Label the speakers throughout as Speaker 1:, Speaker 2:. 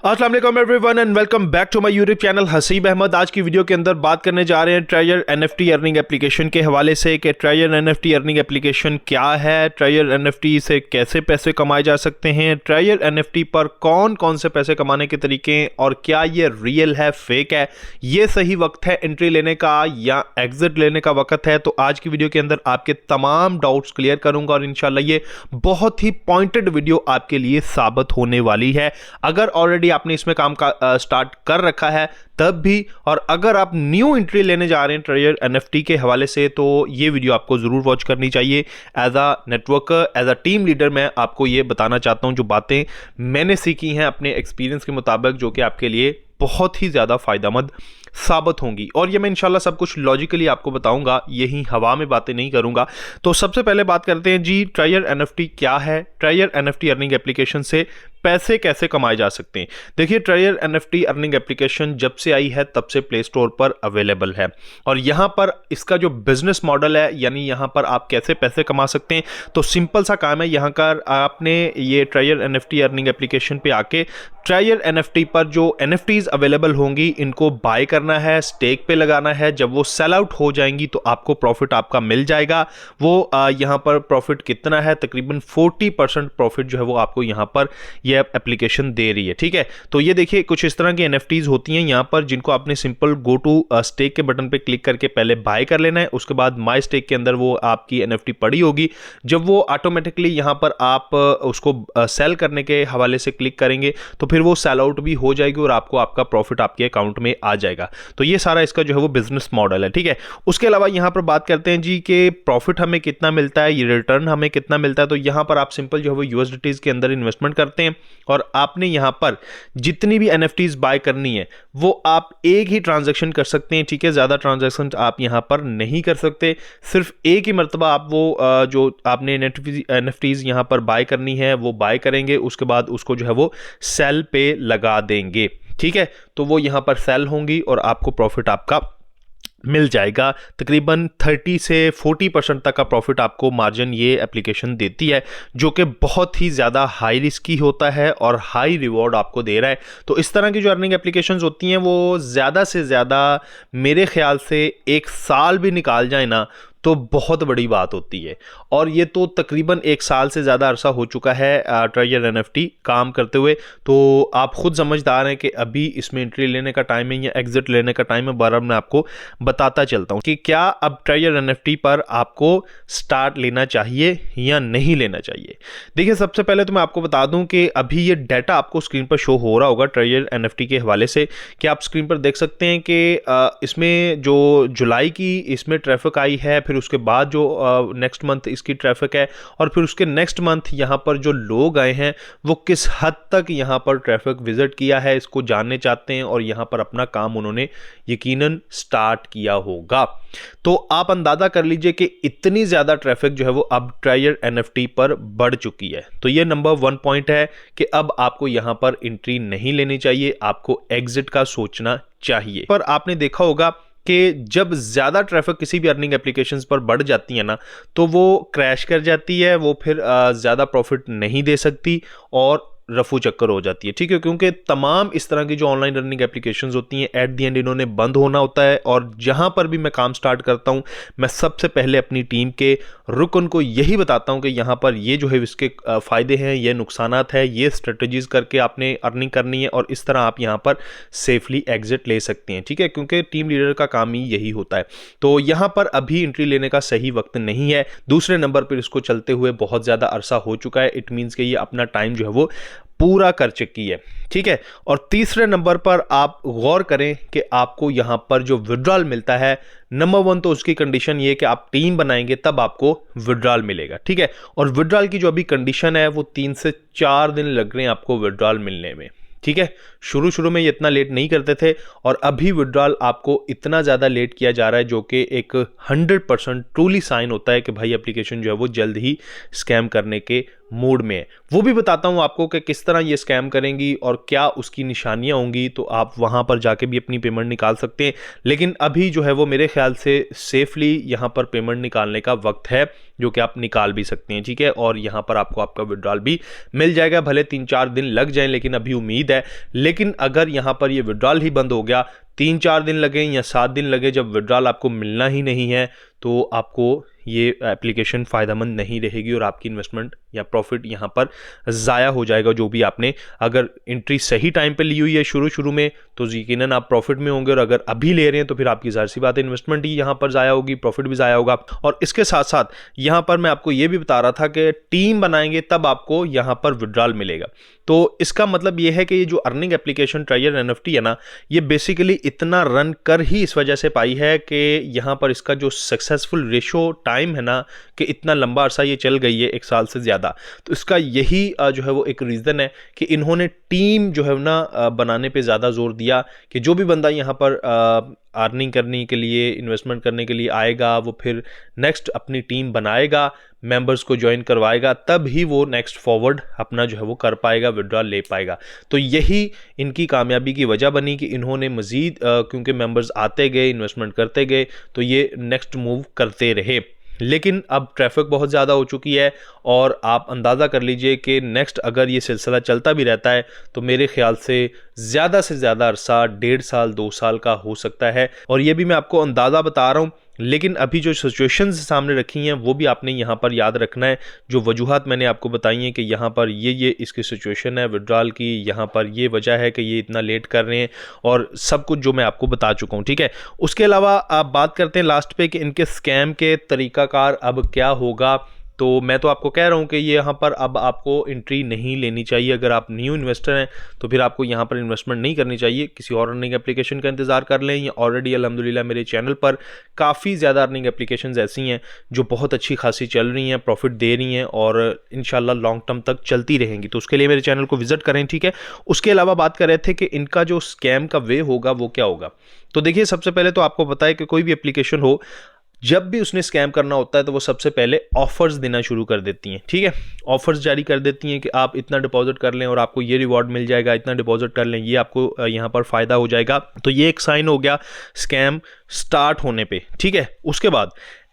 Speaker 1: अस्सलाम वालेकुम everyone and welcome back to my YouTube channel Haseeb Ahmed. आज की वीडियो के अंदर बात करने जा रहे हैं ट्रेजर एनएफटी अर्निंग एप्लीकेशन के हवाले से कि ट्रेजर एनएफटी अर्निंग एप्लीकेशन क्या है, ट्रेजर एनएफटी से कैसे पैसे कमाए जा सकते हैं, ट्रेजर एनएफटी पर कौन कौन से पैसे कमाने के तरीके हैं और क्या ये रियल है फेक है, ये सही वक्त है एंट्री लेने का या एग्जिट लेने का वक्त है। तो आज की वीडियो के अंदर आपके तमाम डाउट्स क्लियर करूंगा और इंशाल्लाह ये बहुत ही पॉइंटेड वीडियो आपके लिए साबित होने वाली है। अगर ऑलरेडी आपने इसमें काम का स्टार्ट कर रखा है तब भी, और अगर आप न्यू एंट्री लेने जा रहे हैं ट्रेजर एनएफटी के हवाले से तो ये वीडियो आपको जरूर वॉच करनी चाहिए। As a networker, as a team leader मैं आपको ये बताना चाहता हूं जो बातें मैंने सीखी हैं अपने एक्सपीरियंस के मुताबिक, जो कि आपके लिए बहुत ही ज्यादा फायदेमंद साबित होंगी। और ये मैं इंशाल्लाह सब कुछ लॉजिकली आपको बताऊंगा, यही हवा में बातें नहीं करूंगा। तो सबसे पहले बात करते हैं जी, ट्रेजर एनएफटी क्या है, ट्रेजर एनएफटी अर्निंग एप्लीकेशन से पैसे कैसे कमाए जा सकते हैं। देखिए, ट्रेजर एनएफटी अर्निंग एप्लीकेशन जब से आई है तब से प्ले स्टोर पर अवेलेबल है और यहां पर इसका जो बिजनेस मॉडल है, यानी यहां पर आप कैसे पैसे कमा सकते हैं, तो सिंपल सा काम है। यहां का आपने ये ट्रेजर एनएफटी अर्निंग एप्लीकेशन पे आके ट्रेजर एनएफटी पर जो एनएफटीज अवेलेबल होंगी इनको बाय करना है, स्टेक पे लगाना है। जब वो सेल आउट हो जाएंगी तो आपको प्रॉफिट आपका मिल जाएगा। वो यहां पर प्रॉफिट कितना है, तकरीबन 40% प्रॉफिट जो है वो आपको यहां पर ये एप्लीकेशन दे रही है। ठीक है, तो ये देखिए कुछ इस तरह की एनएफटीज होती हैं यहां पर, जिनको आपने सिंपल गो टू स्टेक के बटन पे क्लिक करके पहले बाय कर लेना है। उसके बाद माय स्टेक के अंदर वो आपकी एनएफटी पड़ी होगी। जब वो ऑटोमेटिकली यहां पर आप उसको सेल करने के हवाले से क्लिक करेंगे तो फिर वो सेल आउट भी हो जाएगी और आपको आपका प्रॉफिट आपके अकाउंट में आ जाएगा। तो ये सारा इसका जो है वो बिजनेस मॉडल है। ठीक है, उसके अलावा यहां पर बात करते हैं जी कि प्रॉफिट हमें कितना मिलता है, ये रिटर्न हमें कितना मिलता है। तो यहां पर आप सिंपल जो है वो यूएसडीटीज के अंदर इन्वेस्टमेंट करते हैं और आपने यहां पर जितनी भी एनएफटीज बाय करनी है वो आप एक ही ट्रांजैक्शन कर सकते हैं। ठीक है, ज्यादा ट्रांजैक्शन आप यहां पर नहीं कर सकते, सिर्फ एक ही मर्तबा आप वो जो आपने एनएफटीज यहां पर बाय करनी है वो बाय करेंगे, उसके बाद उसको जो है वो सेल पे लगा देंगे। ठीक है, तो वो यहां पर सेल होंगी और आपको प्रॉफिट आपका मिल जाएगा। तकरीबन 30 से 40% तक का प्रॉफिट आपको मार्जिन ये एप्लीकेशन देती है, जो कि बहुत ही ज़्यादा हाई रिस्की होता है और हाई रिवॉर्ड आपको दे रहा है। तो इस तरह की जो अर्निंग एप्लीकेशंस होती हैं वो ज़्यादा से ज़्यादा मेरे ख्याल से 1 साल भी निकाल जाए ना तो बहुत बड़ी बात होती है। और ये तो तकरीबन 1 साल से ज़्यादा अरसा हो चुका है ट्रेजर एनएफटी काम करते हुए। तो आप खुद समझदार हैं कि अभी इसमें एंट्री लेने का टाइम है या एग्जिट लेने का टाइम है। बार मैं आपको बताता चलता हूँ कि क्या अब ट्रेजर एनएफटी पर आपको स्टार्ट लेना चाहिए या नहीं लेना चाहिए। देखिए, सबसे पहले तो मैं आपको बता दूं कि अभी ये डाटा आपको स्क्रीन पर शो हो रहा होगा ट्रेजर एनएफटी के हवाले से, कि आप स्क्रीन पर देख सकते हैं कि इसमें जो जुलाई की इसमें ट्रैफिक आई है, फिर उसके बाद जो नेक्स्ट मंथ इसकी ट्रैफिक है, और फिर उसके नेक्स्ट मंथ यहां पर जो लोग आए हैं वो किस हद तक यहां पर ट्रैफिक विजिट किया है इसको जानने चाहते हैं और यहां पर अपना काम उन्होंने यकीनन स्टार्ट किया होगा। तो आप अंदाजा कर लीजिए कि इतनी ज्यादा ट्रैफिक जो है वो अब ट्रेजर एनएफटी पर बढ़ चुकी है। तो ये नंबर 1 पॉइंट है कि अब आपको यहां पर एंट्री नहीं लेनी चाहिए, आपको एग्जिट का सोचना चाहिए। पर आपने देखा होगा कि जब ज़्यादा ट्रैफिक किसी भी अर्निंग एप्लीकेशंस पर बढ़ जाती है ना तो वो क्रैश कर जाती है, वो फिर ज़्यादा प्रॉफिट नहीं दे सकती और रफू चक्कर हो जाती है। ठीक है, क्योंकि तमाम इस तरह की जो ऑनलाइन अर्निंग एप्लीकेशंस होती हैं एट दी एंड इन्होंने बंद होना होता है। और जहां पर भी मैं काम स्टार्ट करता हूं मैं सबसे पहले अपनी टीम के रुकन को यही बताता हूं कि यहां पर ये जो है इसके फायदे हैं, ये नुकसानात है, ये स्ट्रेटजीज करके आपने अर्निंग करनी है और इस तरह आप यहां पर सेफली एग्जिट ले सकते हैं। ठीक है, क्योंकि टीम लीडर का काम ही यही होता है। तो यहां पर अभी एंट्री लेने का सही वक्त नहीं है। दूसरे नंबर पर इसको चलते हुए बहुत ज्यादा अरसा हो चुका है, इट मीन्स कि ये अपना टाइम जो है वो पूरा कर चुकी है। ठीक है, और तीसरे नंबर पर आप गौर करें कि आपको यहां पर जो विड्रॉल मिलता है, नंबर 1 तो उसकी कंडीशन ये कि आप टीम बनाएंगे तब आपको विड्रॉल मिलेगा। ठीक है, और विड्रॉल की जो अभी कंडीशन है वो 3 से 4 दिन लग रहे हैं आपको विड्रॉल मिलने में। ठीक है, शुरू में ये इतना लेट नहीं करते थे और अभी विड्रॉल आपको इतना ज़्यादा लेट किया जा रहा है, जो कि एक 100% ट्रूली साइन होता है कि भाई एप्लीकेशन जो है वो जल्द ही स्कैम करने के मोड में है। वो भी बताता हूँ आपको कि किस तरह ये स्कैम करेंगी और क्या उसकी निशानियाँ होंगी, तो आप वहाँ पर जाके भी अपनी पेमेंट निकाल सकते हैं। लेकिन अभी जो है वो मेरे ख्याल से सेफली यहाँ पर पेमेंट निकालने का वक्त है, जो कि आप निकाल भी सकते हैं, ठीक है। और यहाँ पर आपको आपका विड्रॉल भी मिल जाएगा, भले 3-4 दिन लग जाएं, लेकिन अभी उम्मीद है। लेकिन अगर यहाँ पर ये विड्रॉल ही बंद हो गया, 3-4 दिन लगे या 7 दिन लगे, जब विड्रॉल आपको मिलना ही नहीं है, तो आपको ये एप्लीकेशन फ़ायदेमंद नहीं रहेगी और आपकी इन्वेस्टमेंट या प्रॉफिट यहाँ पर ज़ाया हो जाएगा। जो भी आपने अगर एंट्री सही टाइम पे ली हुई है शुरू में, तो यकीनन आप प्रॉफिट में होंगे, और अगर अभी ले रहे हैं तो फिर आपकी ज़ाहिर सी बात है इन्वेस्टमेंट ही यहाँ पर ज़ाया होगी, प्रॉफिट भी ज़ाया होगा। और इसके साथ साथ यहाँ पर मैं आपको ये भी बता रहा था कि टीम बनाएंगे तब आपको यहाँ पर विड्रॉल मिलेगा। तो इसका मतलब ये है कि ये जो अर्निंग एप्लीकेशन ट्रेजर NFT है ना, ये बेसिकली इतना रन कर ही इस वजह से पाई है कि यहाँ पर इसका जो सक्सेसफुल रेशो टाइम है ना, कि इतना लंबा अरसा ये चल गई है, 1 साल से ज़्यादा। तो इसका यही जो है वो एक रीज़न है कि इन्होंने टीम जो है ना बनाने पे ज़्यादा जोर दिया, कि जो भी बंदा यहाँ पर अर्निंग करने के लिए, इन्वेस्टमेंट करने के लिए आएगा, वो फिर नेक्स्ट अपनी टीम बनाएगा, मेंबर्स को ज्वाइन करवाएगा, तब ही वो नेक्स्ट फॉरवर्ड अपना जो है वो कर पाएगा, विड्रॉल ले पाएगा। तो यही इनकी कामयाबी की वजह बनी कि इन्होंने मज़ीद क्योंकि मेंबर्स आते गए, इन्वेस्टमेंट करते गए, तो ये नेक्स्ट मूव करते रहे। लेकिन अब ट्रैफिक बहुत ज़्यादा हो चुकी है, और आप अंदाज़ा कर लीजिए कि नेक्स्ट अगर ये सिलसिला चलता भी रहता है तो मेरे ख्याल से ज़्यादा अरसा 1.5 साल 2 साल का हो सकता है। और ये भी मैं आपको अंदाज़ा बता रहा हूँ, लेकिन अभी जो सिचुएशंस सामने रखी हैं वो भी आपने यहाँ पर याद रखना है। जो वजूहात मैंने आपको बताई हैं कि यहाँ पर ये इसकी सिचुएशन है विड्रॉल की, यहाँ पर ये वजह है कि ये इतना लेट कर रहे हैं, और सब कुछ जो मैं आपको बता चुका हूँ, ठीक है। उसके अलावा आप बात करते हैं लास्ट पे कि इनके स्कैम के तरीक़ाकार अब क्या होगा। तो मैं तो आपको कह रहा हूँ कि ये यहाँ पर अब आपको एंट्री नहीं लेनी चाहिए। अगर आप न्यू इन्वेस्टर हैं तो फिर आपको यहाँ पर इन्वेस्टमेंट नहीं करनी चाहिए, किसी और अर्निंग एप्लीकेशन का इंतज़ार कर लें। या ऑलरेडी अल्हम्दुलिल्लाह मेरे चैनल पर काफ़ी ज़्यादा अर्निंग एप्लीकेशंस ऐसी हैं जो बहुत अच्छी खासी चल रही हैं, प्रॉफिट दे रही हैं, और इंशाल्लाह लॉन्ग टर्म तक चलती रहेंगी। तो उसके लिए मेरे चैनल को विजिट करें, ठीक है। उसके अलावा बात कर रहे थे कि इनका जो स्कैम का वे होगा वो क्या होगा। तो देखिए, सबसे पहले तो आपको पता है कि कोई भी एप्लीकेशन हो, जब भी उसने स्कैम करना होता है तो वो सबसे पहले ऑफर्स देना शुरू कर देती हैं, ठीक है। ऑफर्स जारी कर देती हैं कि आप इतना डिपॉजिट कर लें और आपको ये रिवॉर्ड मिल जाएगा, इतना डिपॉजिट कर लें, ये आपको यहाँ पर फ़ायदा हो जाएगा। तो ये एक साइन हो गया स्कैम स्टार्ट होने पे, ठीक है। उसके बाद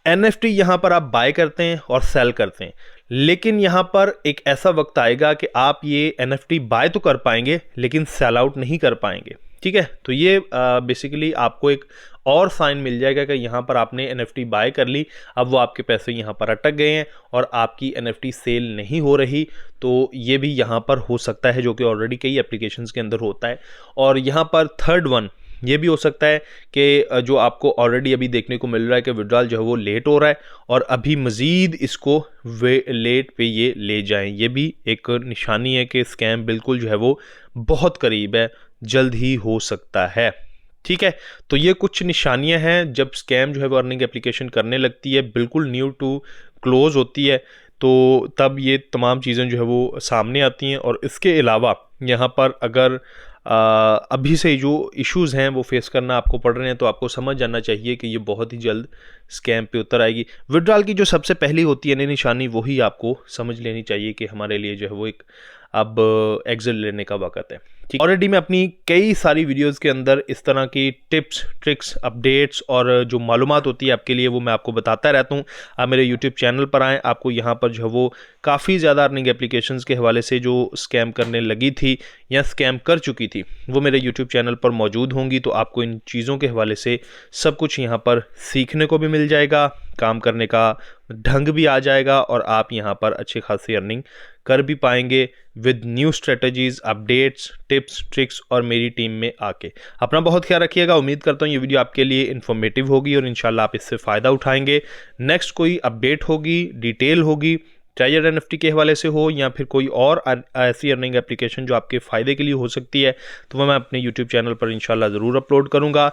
Speaker 1: NFT यहाँ पर आप बाय करते हैं और सेल करते हैं, लेकिन यहाँ पर एक ऐसा वक्त आएगा कि आप ये NFT बाय तो कर पाएंगे लेकिन सेल आउट नहीं कर पाएंगे, ठीक है। तो ये बेसिकली आपको एक और साइन मिल जाएगा कि यहाँ पर आपने NFT बाय कर ली, अब वो आपके पैसे यहाँ पर अटक गए हैं और आपकी NFT सेल नहीं हो रही। तो ये भी यहाँ पर हो सकता है, जो कि ऑलरेडी कई एप्लीकेशंस के अंदर होता है। और यहाँ पर थर्ड वन ये भी हो सकता है कि जो आपको ऑलरेडी अभी देखने को मिल रहा है कि विड्रॉल जो है वो लेट हो रहा है, और अभी मज़ीद इसको लेट पे ये ले जाएं। ये भी एक निशानी है कि स्कैम बिल्कुल जो है वो बहुत करीब है, जल्द ही हो सकता है, ठीक है। तो ये कुछ निशानियां हैं जब स्कैम जो है वो अर्निंग एप्लीकेशन करने लगती है, बिल्कुल न्यू टू क्लोज होती है, तो तब ये तमाम चीज़ें जो है वो सामने आती हैं। और इसके अलावा यहाँ पर अगर अभी से जो इश्यूज़ हैं वो फेस करना आपको पड़ रहे हैं, तो आपको समझ जाना चाहिए कि ये बहुत ही जल्द स्कैम पे उतर आएगी। विड्रॉल की जो सबसे पहली होती है ना निशानी, वही आपको समझ लेनी चाहिए कि हमारे लिए जो है वो एक अब एग्जिट लेने का वक्त है, ठीक। ऑलरेडी मैं अपनी कई सारी वीडियोस के अंदर इस तरह की टिप्स, ट्रिक्स, अपडेट्स और जो मालूमात होती है आपके लिए, वो मैं आपको बताता रहता हूँ। आप मेरे यूट्यूब चैनल पर आएँ, आपको यहाँ पर जो है वो काफ़ी ज़्यादा अर्निंग एप्लीकेशंस के हवाले से जो स्कैम करने लगी थी या स्कैम कर चुकी थी, वो मेरे यूट्यूब चैनल पर मौजूद होंगी। तो आपको इन चीज़ों के हवाले से सब कुछ यहाँ पर सीखने को भी मिल जाएगा, काम करने का ढंग भी आ जाएगा, और आप यहाँ पर अच्छी खासी अर्निंग कर भी पाएंगे with new strategies, updates, tips, tricks और मेरी टीम में आके। अपना बहुत ख्याल रखिएगा। उम्मीद करता हूँ ये वीडियो आपके लिए इन्फॉर्मेटिव होगी और इंशाल्लाह आप इससे फ़ायदा उठाएंगे। नेक्स्ट कोई अपडेट होगी, डिटेल होगी, ट्रेजर NFT के हवाले से हो या फिर कोई और ऐसी अर्निंग एप्लीकेशन जो आपके फ़ायदे के लिए हो सकती है, तो वह मैं अपने YouTube चैनल पर इंशाल्लाह ज़रूर अपलोड करूँगा।